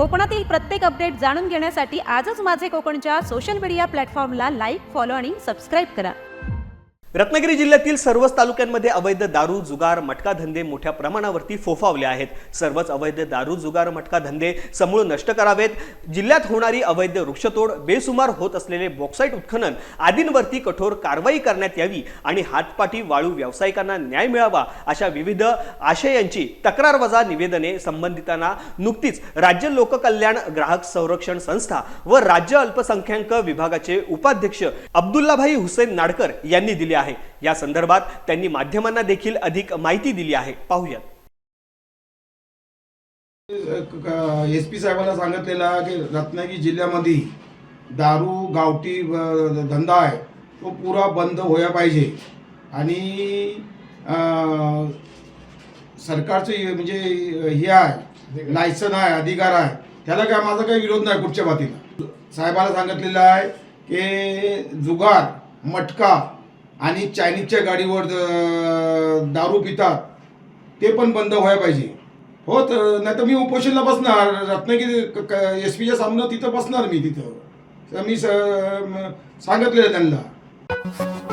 कोकणातील प्रत्येक अपडेट जाणून घेण्यासाठी आजच माझे कोकणच्या सोशल मीडिया प्लॅटफॉर्मला लाईक, फॉलो आणि सबस्क्राईब करा। रत्नागिरी जिल्ह्यातील सर्वच तालुक्यांमध्ये अवैध दारू, जुगार, मटका धंदे मोठ्या प्रमाणावरती फोफावले आहेत। सर्वच अवैध दारू, जुगार, मटका धंदे समूळ नष्ट करावेत। जिल्ह्यात होणारी अवैध वृक्षतोड, बेसुमार होत असलेले बॉक्साईट उत्खनन आदींवरती कठोर कारवाई करण्यात यावी आणि हातपाटी वाळू व्यावसायिकांना न्याय मिळावा अशा विविध आशयांची तक्रारवजा निवेदने संबंधितांना नुकतीच राज्य लोककल्याण ग्राहक संरक्षण संस्था व राज्य अल्पसंख्याक विभागाचे उपाध्यक्ष अब्दुल्लाभाई हुसेन नाडकर यांनी दिली आहे। या संदर्भात त्यांनी माध्यमांना देखील अधिक माहिती दिली आहे। पाहूया। एसपी साहेबांना सांगितलेला की रत्नागिरी जिल्ह्यामध्ये दारू गावठी धंदा आहे तो पुरा बंद व्हायला पाहिजे आणि सरकारचे म्हणजे हे आहे लायसन आहे अधिकार आहे त्याला काय माझा काही विरोध नाही। कुठच्या बाबतीत साहेबांना सांगितलेलं आहे की जुगार मटका आणि चायनीजच्या गाडीवर दारू पितात ते पण बंद व्हायला पाहिजे। हो नाही तर मी उपोषणला बसणार रत्नागिरी एसपीच्या सामने तिथं बसणार मी तिथं मी सांगितलेलं त्यांना।